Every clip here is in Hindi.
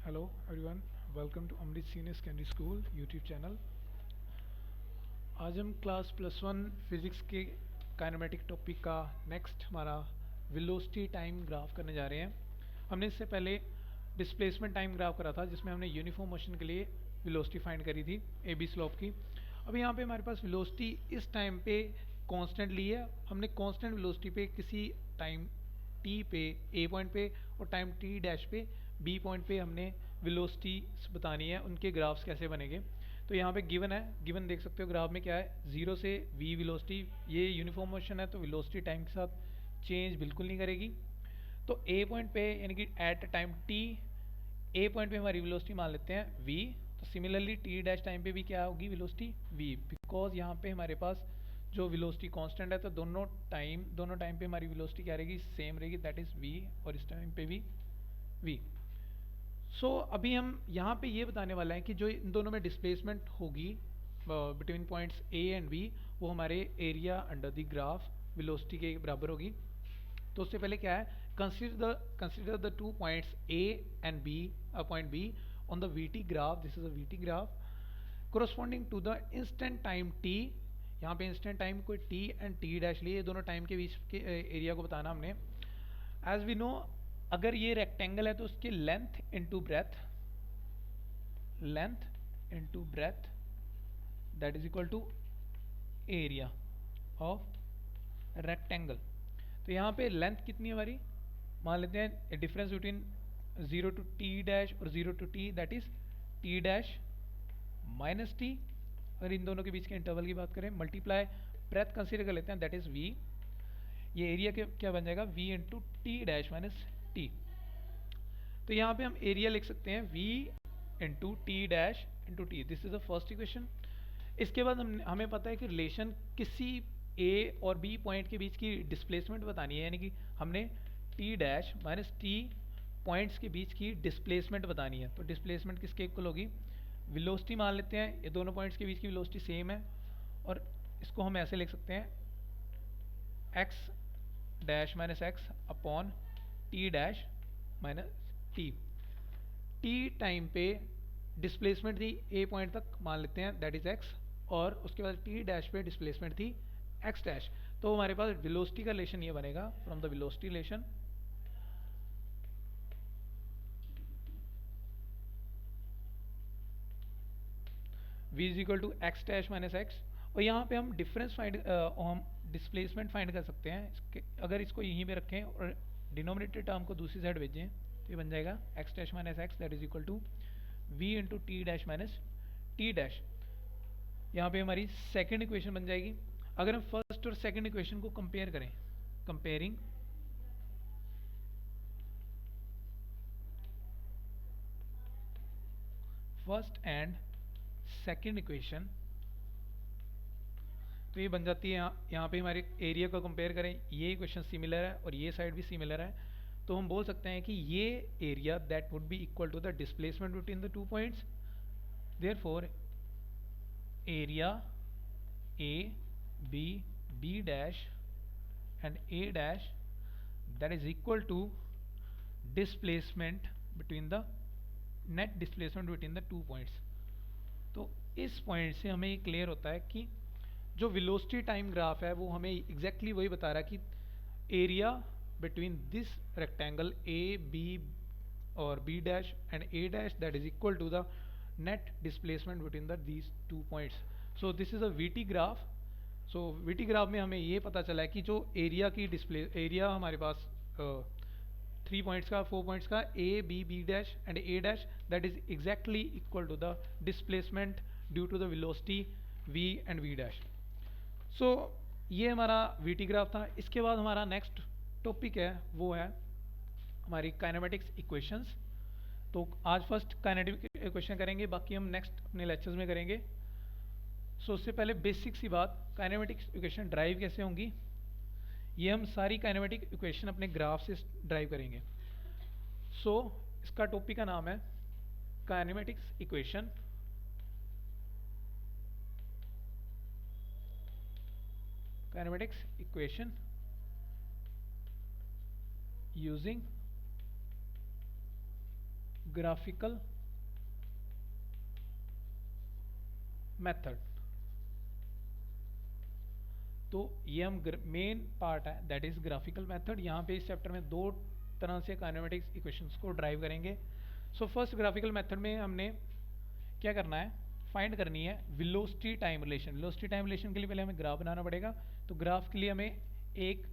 Hello everyone, welcome to Amrit senior secondary school YouTube channel. आज हम क्लास +1 फिज़िक्स के काइनेमेटिक टॉपिक का नेक्स्ट हमारा वेलोसिटी टाइम ग्राफ करने जा रहे हैं। हमने इससे पहले डिस्प्लेसमेंट टाइम ग्राफ करा था जिसमें हमने यूनिफॉर्म मोशन के लिए वेलोसिटी फाइंड करी थी ए बी स्लोप की। अब यहाँ पे हमारे पास वेलोसिटी इस टाइम पे कांस्टेंट ली है। हमने कांस्टेंट वेलोसिटी पे किसी टाइम टी पे ए पॉइंट पे और टाइम टी डैश पे बी पॉइंट पे हमने वेलोसिटी बतानी है, उनके ग्राफ्स कैसे बनेंगे। तो यहाँ पे गिवन है, गिवन देख सकते हो ग्राफ में क्या है, 0 से v वेलोसिटी, ये यूनिफॉर्म मोशन है तो वेलोसिटी टाइम के साथ चेंज बिल्कुल नहीं करेगी। तो ए पॉइंट पे यानी कि at time T A point पे हमारी वेलोसिटी मान लेते हैं v। तो सिमिलरली टी डैश टाइम पे भी क्या होगी वेलोसिटी v, बिकॉज यहाँ पे हमारे पास जो वेलोसिटी कांस्टेंट है तो दोनों टाइम पे हमारी वेलोसिटी क्या रहेगी, सेम रहेगी, दैट इज v, और इस टाइम पे भी v। अभी हम यहाँ पे ये बताने वाला है कि जो इन दोनों में डिस्प्लेसमेंट होगी between points A and B, वो हमारे area under the graph velocity के बराबर होगी। तो उससे पहले क्या है, consider the two points A and B, point B on the VT graph, this is a VT graph corresponding to the instant time T. यहाँ पे इंस्टेंट टाइम कोई टी एंड टी डैश लिए, दोनों टाइम के बीच के एरिया को बताना हमने। एज वी नो, अगर ये रेक्टेंगल है तो उसकी length into breadth, that is equal to area of rectangle. तो यहाँ पे लेंथ कितनी है हमारी, मान लेते हैं difference between 0 to T dash और 0 to T, that is T dash minus T. अगर इन दोनों के बीच के इंटरवल की बात करें, मल्टीप्लाई ब्रेथ कंसीडर कर लेते हैं, दैट इज वी। ये एरिया क्या बन जाएगा, v into T dash minus T. तो यहाँ पे हम एरिया लिख सकते हैं v into T dash into T, this is the first equation. इसके बाद हमें पता है कि रिलेशन किसी a और b पॉइंट के बीच की डिस्प्लेसमेंट बतानी है, यानी कि हमने t dash minus T points के बीच की डिस्प्लेसमेंट बतानी है। तो डिस्प्लेसमेंट किसके इक्वल होगी, वेलोसिटी मान लेते हैं, ये दोनों पॉइंट्स के बीच की वेलोसिटी सेम है, और इसको हम ऐसे लिख सकते हैं x dash minus x upon T dash minus T. T time पे डिस्प्लेसमेंट थी ए पॉइंट तक, मान लेते हैं दैट इज एक्स, और उसके बाद टी डैश पे डिस्प्लेसमेंट थी एक्स डैश। तो हमारे पास वेलोसिटी का रिलेशन ये बनेगा, from the velocity relation v is equal to X dash minus X. और यहाँ पे हम डिफरेंस हम डिस्प्लेसमेंट फाइंड कर सकते हैं। अगर इसको यहीं पे रखें और डिनोमिनेटर टर्म को दूसरी साइड भेजें तो ये बन जाएगा X dash minus X, that is equal to V into T dash minus T dash. यहाँ पे हमारी सेकेंड इक्वेशन बन जाएगी। अगर हम फर्स्ट और सेकेंड इक्वेशन को कंपेयर करें, comparing first and second equation, तो ये बन जाती है यहाँ पे हमारे एरिया को कंपेयर करें, ये इक्वेशन सिमिलर है और ये साइड भी सिमिलर है, तो हम बोल सकते हैं कि ये area that would be equal to the displacement between the two points. Therefore area A B B dash and A dash that is equal to displacement between the net displacement between the two points. तो इस पॉइंट से हमें ये क्लियर होता है कि जो वेलोसिटी टाइम ग्राफ है वो हमें एग्जैक्टली वही बता रहा है कि area between this rectangle A B और B dash and A dash that is equal to the net displacement between the these two points. So this is a VT graph. So V T graph में हमें ये पता चला है कि जो एरिया की एरिया हमारे पास 3 पॉइंट्स का 4 पॉइंट्स का A B B dash and A dash that is exactly equal to the displacement due to the velocity v and v dash. सो ये हमारा वीटी ग्राफ था। इसके बाद हमारा नेक्स्ट टॉपिक है वो है हमारी काइनेमेटिक्स इक्वेशंस। तो आज फर्स्ट काइनेटिक इक्वेशन करेंगे, बाकी हम नेक्स्ट अपने लेक्चर्स में करेंगे। उससे पहले बेसिक सी बात, काइनेमेटिक्स इक्वेशन ड्राइव कैसे होंगी, ये हम सारी काइनेमेटिक इक्वेशन अपने ग्राफ से ड्राइव करेंगे। इसका टॉपिक का नाम है kinematics equation using graphical method. तो ये हम मेन पार्ट है दैट इज ग्राफिकल मेथड। यहाँ पे इस चैप्टर में दो तरह से काइनेमेटिक्स इक्वेशंस को ड्राइव करेंगे। सो फर्स्ट ग्राफिकल मेथड में हमने क्या करना है, फाइंड करनी है velocity time relation. Velocity time relation के लिए पहले हमें ग्राफ बनाना पड़ेगा। तो ग्राफ के लिए हमें एक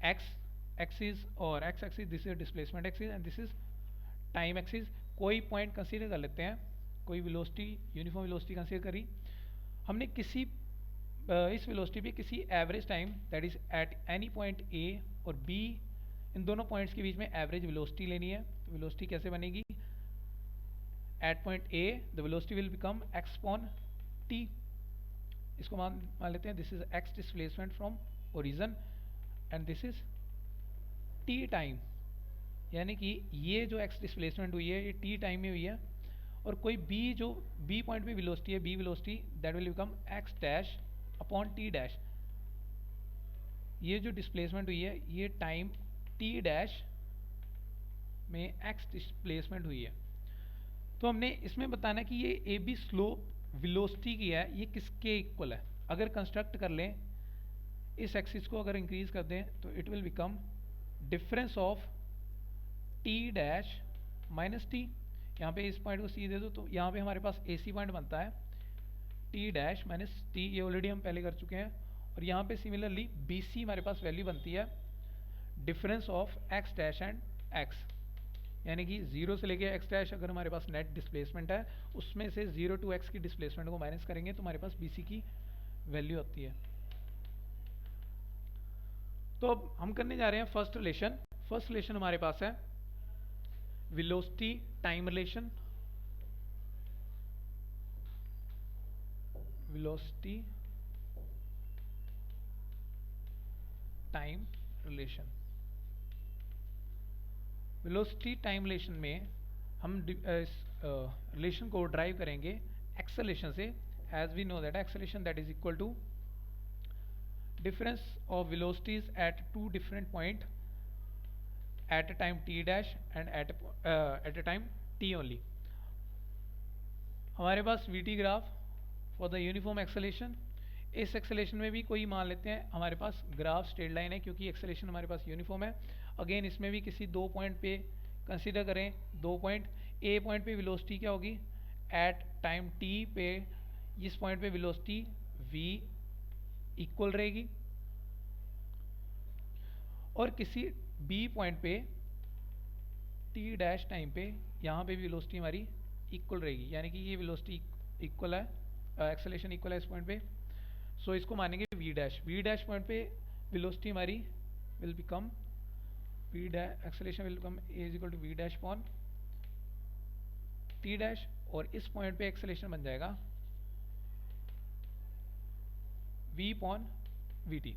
एक्स एक्सिस और x axis, this is displacement axis and this is time axis. कोई पॉइंट कंसीडर कर लेते हैं, कोई वेलोसिटी, यूनिफॉर्म वेलोसिटी कंसीडर करी हमने। किसी इस वेलोसिटी पे किसी average time that is at any point A और बी, इन दोनों पॉइंट्स के बीच में एवरेज वेलोसिटी लेनी है। तो वेलोसिटी कैसे बनेगी, at point A the velocity will become X upon T. इसको मान लेते हैं this is X displacement from origin and this is T time, यानी कि ये जो एक्स डिस्प्लेसमेंट हुई है ये टी टाइम में हुई है। और कोई बी, जो बी पॉइंट पे वेलोसिटी है, B velocity that will become X dash upon T dash. ये जो डिस्प्लेसमेंट हुई है ये टाइम टी डैश में एक्स डिस्प्लेसमेंट हुई है। तो हमने इसमें बताना कि ये ए बी स्लोप वेलोसिटी की है, ये किसके इक्वल है। अगर कंस्ट्रक्ट कर लें इस एक्सिस को, अगर इंक्रीज कर दें तो it will become difference of T dash minus T. यहाँ पे इस पॉइंट को सी दे दो तो यहाँ पे हमारे पास ए सी पॉइंट बनता है टी डैश माइनस टी, ये ऑलरेडी हम पहले कर चुके हैं। और यहाँ पे सिमिलरली बी सी हमारे पास वैल्यू बनती है difference of x dash and x, यानी कि 0 से लेके एक्स डैश अगर हमारे पास नेट डिस्प्लेसमेंट है उसमें से 0 टू एक्स की डिस्प्लेसमेंट को माइनस करेंगे तो हमारे पास बी सी की वैल्यू आती है। तो अब हम करने जा रहे हैं फर्स्ट रिलेशन। फर्स्ट रिलेशन हमारे पास है velocity time relation. Velocity time relation. Velocity time relation में हम इस रिलेशन को ड्राइव करेंगे एक्सेलरेशन से। As we know that acceleration that is equal to difference of velocities at two different point at a time t dash and at a time t only। हमारे पास vt graph for the uniform acceleration. इस एक्सेलेरेशन में भी कोई मान लेते हैं हमारे पास ग्राफ स्ट्रेट लाइन है क्योंकि एक्सेलेरेशन हमारे पास यूनिफॉर्म है। अगेन इसमें भी किसी दो पॉइंट पे कंसीडर करें, दो पॉइंट। ए पॉइंट पे वेलोसिटी क्या होगी एट टाइम t पे, इस पॉइंट पे वेलोसिटी v इक्वल रहेगी। और किसी बी पॉइंट पे टी डैश टाइम पे यहाँ पे भी वेलोसिटी हमारी इक्वल रहेगी, यानी कि ये वेलोसिटी इक्वल है, एक्सेलेरेशन इक्वल है इस पॉइंट पे। सो इसको मानेंगे V dash. V dash point पे वेलोसिटी हमारी will become V dash, acceleration will become A is equal to V dash upon T dash. और इस पॉइंट पे एक्सेलेरेशन बन जाएगा v अपॉन वी टी।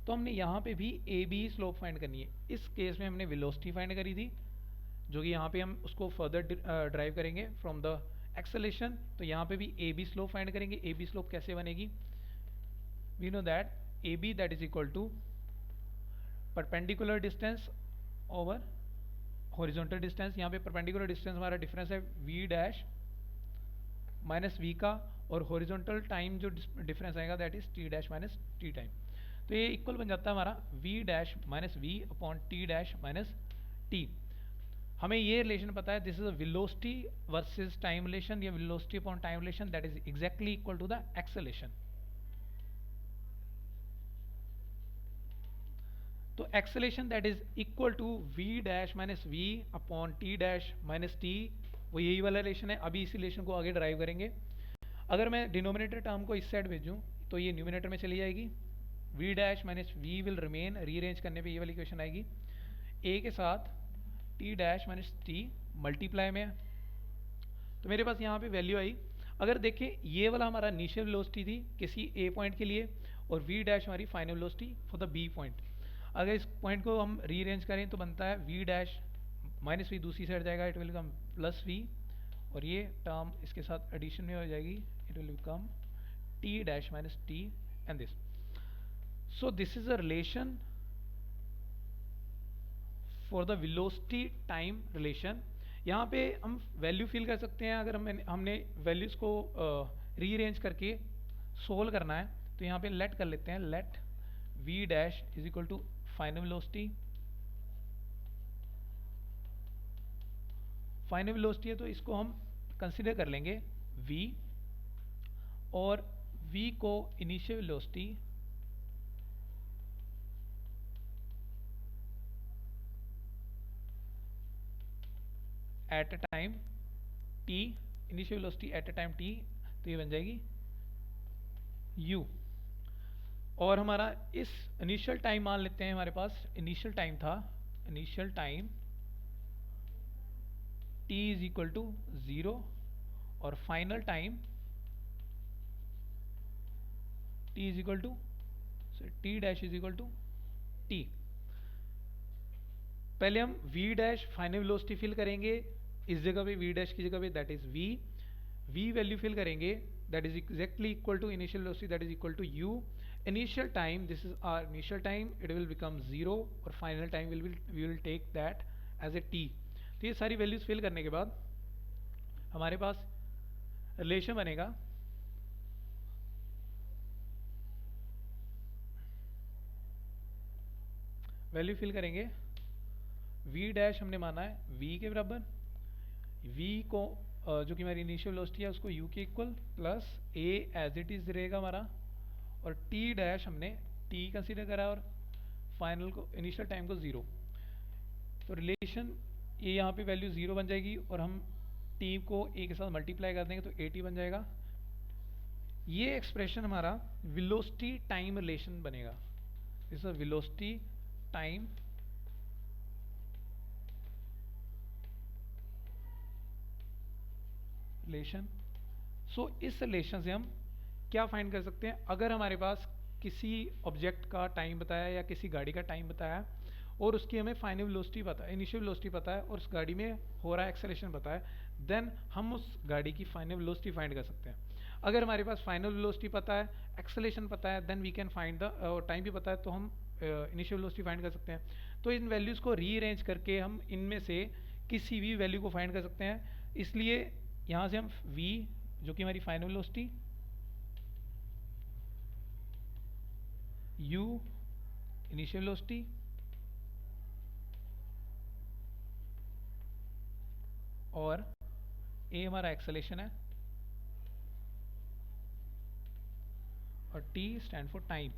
तो हमने यहाँ पे भी ए बी स्लोप फाइंड करनी है। इस केस में हमने वेलोसिटी फाइंड करी थी जो कि यहाँ पे हम उसको फर्दर ड्राइव करेंगे फ्रॉम द एक्सेलेरेशन। तो यहाँ पे भी ए बी स्लोप फाइंड करेंगे। ए बी स्लोप कैसे बनेगी, we know that A B that is equal to perpendicular distance over horizontal distance. यहाँ पे परपेंडिकुलर डिस्टेंस हमारा डिफरेंस है वी डैश माइनस वी का, और हॉरिजॉन्टल टाइम जो डिफरेंस आएगा that is T dash minus T time. तो ये इक्वल बन जाता है हमारा v dash minus V upon T dash minus T. हमें ये रिलेशन पता है this is a velocity versus time relation, या velocity upon time relation that is exactly equal to the acceleration. तो acceleration that is equal to v dash minus V upon T dash minus T, वो यही वाला रिलेशन है। अभी इस रिलेशन को आगे ड्राइव करेंगे। अगर मैं डिनोमिनेटर टर्म को इस साइड भेजूं तो ये न्यूमिनेटर में चली जाएगी। v dash minus V will remain, rearrange करने पे ये वाली इक्वेशन आएगी। a के साथ t dash minus T multiply में है, तो मेरे पास यहाँ पे वैल्यू आई। अगर देखें ये वाला हमारा इनिशियल वेलोसिटी थी किसी a पॉइंट के लिए, और v डैश हमारी final velocity for the b point. अगर इस पॉइंट को हम रीअरेंज करें तो बनता है v डैश माइनस वी दूसरी साइड जाएगा, it will become plus v, और ये टर्म इसके साथ एडिशन में हो जाएगी, it will become t dash minus T and this. So this is a relation for the velocity time relation। यहाँ पे हम वैल्यू फिल कर सकते हैं। अगर हमने वैल्यूज़ को रीअरेंज करके सोल्व करना है तो यहाँ पे लेट कर लेते हैं, let v dash is equal to final velocity. Final velocity है तो इसको हम कंसिडर कर लेंगे v, और v को initial velocity at a time t, initial velocity at a time t, तो ये बन जाएगी u। और हमारा इस इनिशियल टाइम मान लेते हैं, हमारे पास इनिशियल टाइम था, initial time t is equal to 0 और final time t is equal to t dash is equal to t। पहले हम v dash final velocity fill करेंगे, इस जगह पे v डैश की जगह पे that is v value fill करेंगे, that is exactly equal to initial velocity that is equal to u। Initial time, this is our initial time, it will become 0 और final time we will take that as a t। तो ये सारी वैल्यूज फिल करने के बाद हमारे पास रिलेशन बनेगा, वैल्यू फिल करेंगे, v डैश हमने माना है v के बराबर, v को जो कि हमारी इनिशियल वेलोसिटी है उसको u के equal plus a as it is रहेगा हमारा, और t डैश हमने t कंसीडर करा और फाइनल को इनिशियल टाइम को 0। तो रिलेशन ये यहाँ पे वैल्यू 0 बन जाएगी और हम t को a के साथ मल्टीप्लाई कर देंगे तो at बन जाएगा। ये एक्सप्रेशन हमारा वेलोसिटी टाइम रिलेशन बनेगा, इस वेलोसिटी टाइम रिलेशन। सो इस रिलेशन से हम क्या फाइंड कर सकते हैं, अगर हमारे पास किसी ऑब्जेक्ट का टाइम बताया या किसी गाड़ी का टाइम बताया और उसकी हमें फाइनल वेलोसिटी पता है, इनिशियल वेलोसिटी पता है और उस गाड़ी में हो रहा है एक्सेलरेशन पता है, देन हम उस गाड़ी की फाइनल वेलोसिटी फाइंड कर सकते हैं। अगर हमारे पास फाइनल वेलोसिटी पता है, एक्सेलरेशन पता है, then we can find the time भी पता है तो हम इनिशियल वेलोसिटी फाइंड कर सकते हैं। तो इन वैल्यूज़ को रीअरेंज करके हम इनमें से किसी भी वैल्यू को फाइंड कर सकते हैं। इसलिए यहाँ से हम v जो कि हमारी final velocity, u initial velocity और a हमारा एक्सेलरेशन है और t स्टैंड फॉर टाइम,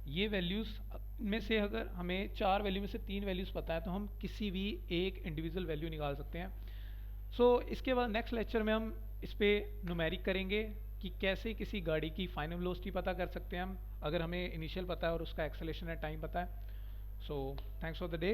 ये वैल्यूज़ में से अगर हमें 4 वैल्यू में से 3 वैल्यूज़ पता है तो हम किसी भी एक इंडिविजुअल वैल्यू निकाल सकते हैं। सो इसके बाद नेक्स्ट लेक्चर में हम इस पर न्यूमेरिक करेंगे कि कैसे किसी गाड़ी की फाइनल वेलोसिटी पता कर सकते हैं हम, अगर हमें इनिशियल पता है और उसका एक्सेलरेशन है टाइम पता है। So thanks for the day.